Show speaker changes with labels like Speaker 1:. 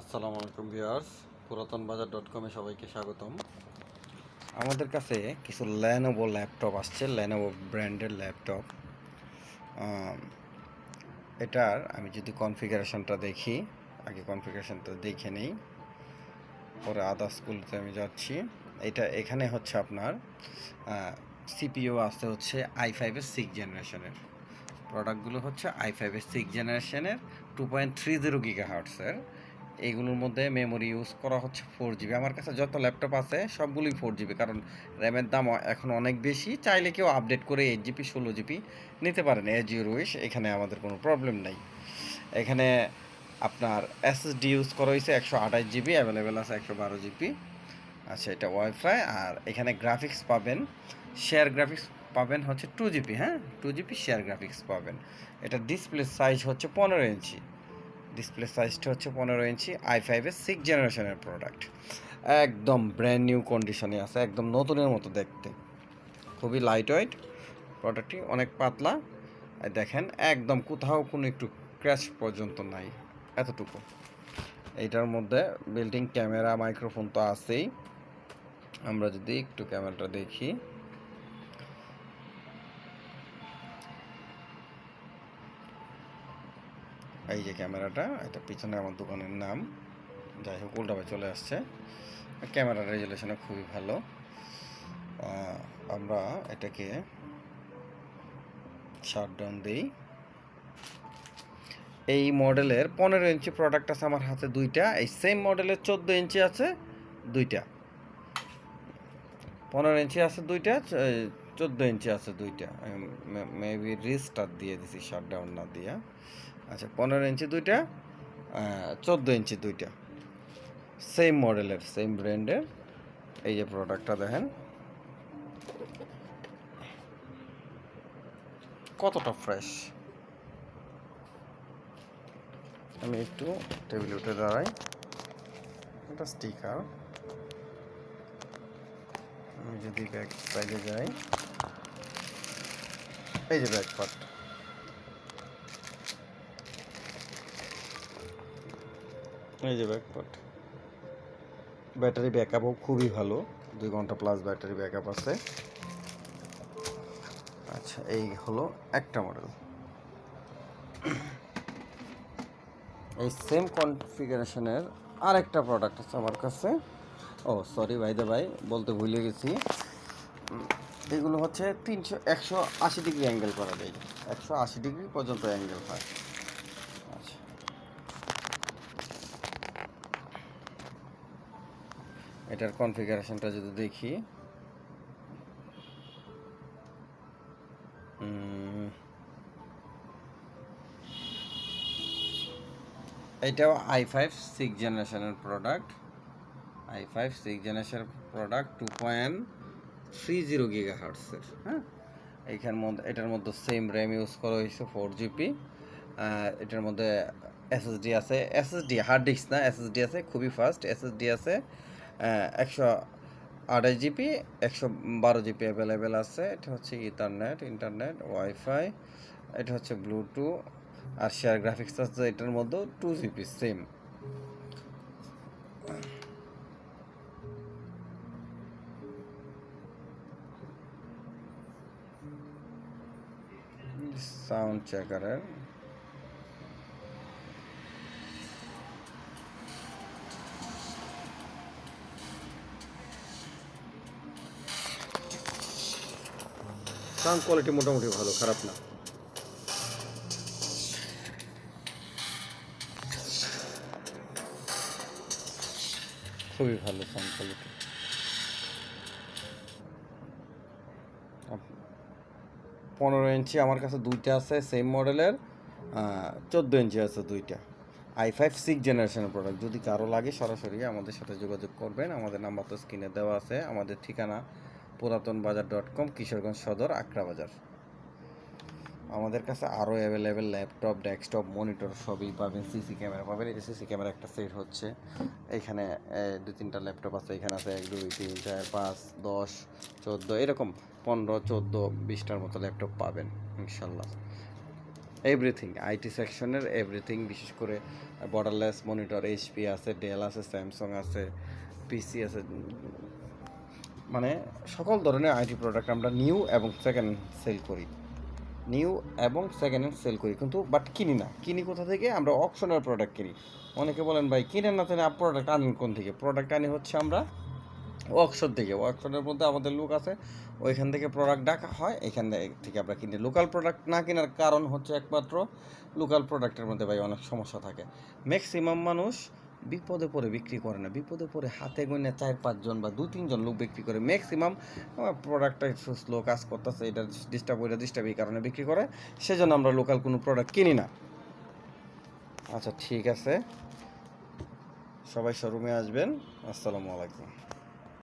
Speaker 1: আসসালামু আলাইকুম ভিউয়ার্স, পুরাতনবাজার.com-এ সবাইকে স্বাগতম। আমাদের কাছে কিছু ল্যানোভো ল্যাপটপ আসছে, ল্যানোভো ব্র্যান্ডের ল্যাপটপ। এটার আমি যদি কনফিগারেশনটা দেখি, আগে কনফিগারেশনটা দেখে নেই, পরে আদার্সগুলোতে আমি যাচ্ছি। এখানে হচ্ছে আপনার সিপিইউ আছে হচ্ছে i5-এর 6 জেনারেশনের। প্রোডাক্টগুলো হচ্ছে i5-এর 6 জেনারেশনের 2.30 গিগাহার্টসের। এইগুলোর মধ্যে মেমোরি ইউজ করা হচ্ছে 4 জিবি। আমার কাছে যত ল্যাপটপ আছে সবগুলোই 4 জিবি, কারণ র্যামের দাম এখন অনেক বেশি। চাইলে কেউ আপডেট করে 8 জিবি 16 জিবি নিতে পারেন, এজ ইউর উইশ। এখানে আমাদের কোনো প্রবলেম নেই। এখানে আপনার এসএসডি ইউজ করা হয়েছে 128 জিবি, অ্যাভেলেবেল আছে 112 জিবি। আচ্ছা, এটা ওয়াইফাই। আর এখানে গ্রাফিক্স পাবেন, শেয়ার গ্রাফিক্স পাবেন হচ্ছে 2 জিবি। হ্যাঁ, 2 জিবি শেয়ার গ্রাফিক্স পাবেন। এটা ডিসপ্লে সাইজ হচ্ছে 15 ইঞ্চি। ডিসপ্লে সাইজটা হচ্ছে 15 ইঞ্চি। i5-এর 6 জেনারেশনের প্রোডাক্ট, একদম ব্র্যান্ড নিউ কন্ডিশনে আছে, একদম নতুনের মতো দেখতে। খুবই লাইট ওয়েট প্রোডাক্টটি, অনেক পাতলা। দেখেন, একদম কোথাও কোনো একটু ক্র্যাশ পর্যন্ত নাই, এতটুকু। এইটার মধ্যে বিল্ডিং ক্যামেরা, মাইক্রোফোন তো আছেই। আমরা যদি একটু ক্যামেরাটা দেখি, এই যে ক্যামেরাটা, এটা পিছনে আমার দোকানের নাম। যাই হোক, উল্টাভাবে চলে আসছে। ক্যামেরার রেজুলেশনে খুবই ভালো। আমরা এটাকে শাটডাউন দিই। এই মডেলের 15 ইঞ্চি প্রোডাক্ট আছে আমার হাতে দুইটা। এই সেম মডেলের 14 ইঞ্চি আছে দুইটা। 15 ইঞ্চি আছে দুইটা, 14 ইঞ্চি আছে দুইটা। মেবি রিস্টার্ট দিয়ে দিছি শাটডাউন না দিয়া। আচ্ছা, 15 ইঞ্চি দুইটা, 14 ইঞ্চি দুইটা, সেম মডেলের, সেম ব্র্যান্ডের। এই যে প্রোডাক্টটা দেখেন কতটা ফ্রেশ। আমি একটু টেবিলে উঠে দাঁড়াই। এটা স্টিকার। আমি যদি ব্যাক সাইডে যাই, এই যে ব্যাক পার্ট, এই যে ব্যাক পার্ট। ব্যাটারি ব্যাকআপও খুবই ভালো, 2 ঘন্টা প্লাস ব্যাটারি ব্যাকআপ আছে। আচ্ছা, এই হলো একটা মডেল। এই সেম কনফিগারেশনের আরেকটা প্রোডাক্ট আছে আমার কাছে। ও সরি ভাই ভাই, বলতে ভুলে গেছি। এগুলো হচ্ছে 180 ডিগ্রি অ্যাঙ্গেল করা যায়, 180 ডিগ্রি পর্যন্ত অ্যাঙ্গেল হয়। আচ্ছা, এটার কনফিগারেশনটা যদি দেখি, এটাও i5 6 জেনারেশনের প্রোডাক্ট। i5 6 জেনারেশনের প্রোডাক্ট 2.30 গিগাহার্টসের। হ্যাঁ, এটার মধ্যে সেম র্যাম ইউজ করা হয়েছে 4 জিবি। এটার মধ্যে এসএসডি হার্ড ডিস্ক না, এসএসডি আছে, খুবই ফাস্ট এসএসডি আছে। 128 জিবি, 112 জিবি অ্যাভেলেবেল আছে। এটা হচ্ছে ইন্টারনেট ওয়াইফাই। এটা হচ্ছে ব্লুটুথ। আর শেয়ার গ্রাফিক্স আছে এটার মধ্যে 2 জিবি সেম। সাউন্ড চেকারের সাউন্ড কোয়ালিটি মোটামুটি ভালো, খারাপ না। খুবই ভালো সাউন্ড কোয়ালিটি। 15 ইঞ্চি আমার কাছে দুইটা আছে সেম মডেলের, 14 ইঞ্চি আছে দুইটা। i5 6 জেনারেশনের প্রোডাক্ট। যদি কারো লাগে সরাসরি আমাদের সাথে যোগাযোগ করবেন। আমাদের নাম্বার তো স্ক্রিনে দেওয়া আছে। আমাদের ঠিকানা পুরাতনবাজার.com, কিশোরগঞ্জ সদর, আকরা বাজার। আমাদের কাছে আরও অ্যাভেলেবেল ল্যাপটপ, ডেস্কটপ, মনিটর সবই পাবেন। সিসি ক্যামেরা পাবেন। এই যে সিসি ক্যামেরা একটা সেট হচ্ছে। এইখানে 2-3টা ল্যাপটপ আছে। এখানে আছে 1 2 3 4 5 10 14, এরকম 15 14 20টার মতো ল্যাপটপ পাবেন ইনশাল্লাহ। এভরিথিং আইটি সেকশনের এভরিথিং, বিশেষ করে বর্ডারলেস মনিটর, এইচপি আছে, ডেল আছে, স্যামসাং আছে, পিসি আছে, মানে সকল ধরনের আইটি প্রোডাক্ট আমরা নিউ এবং সেকেন্ড সেল করি, নিউ এবং সেকেন্ড হ্যান্ড সেল করি, কিন্তু বাট কিনি না। কিনি কোথা থেকে? আমরা অকশনের প্রোডাক্ট কিনি। অনেকে বলেন ভাই কিনেন না, তাহলে প্রোডাক্ট আনেন কোন থেকে? প্রোডাক্ট আনি হচ্ছে আমরা ওয়ার্কশপ থেকে। ওয়ার্কশপের মধ্যে আমাদের লোক আছে, ওইখান থেকে প্রোডাক্ট ডাকা হয়, এখান থেকে আমরা কিনি। লোকাল প্রোডাক্ট না কেনার কারণ হচ্ছে একমাত্র লোকাল প্রোডাক্টের মধ্যে ভাই অনেক সমস্যা থাকে। ম্যাক্সিমাম মানুষ বিপদে পড়ে বিক্রি করে না, বিপদে পড়ে হাতে গোনে 4-5 জন বা 2-3 জন লোক বিক্রি করে। ম্যাক্সিমাম প্রোডাক্টটা একটু স্লো কাজ করতেছে, এটা ডিস্টার্ব এই কারণে বিক্রি করে, সেজন্য আমরা লোকাল কোনো প্রোডাক্ট কিনি না। আচ্ছা ঠিক আছে, সবাই শোরুমে আসবেন। আসসালামু আলাইকুম।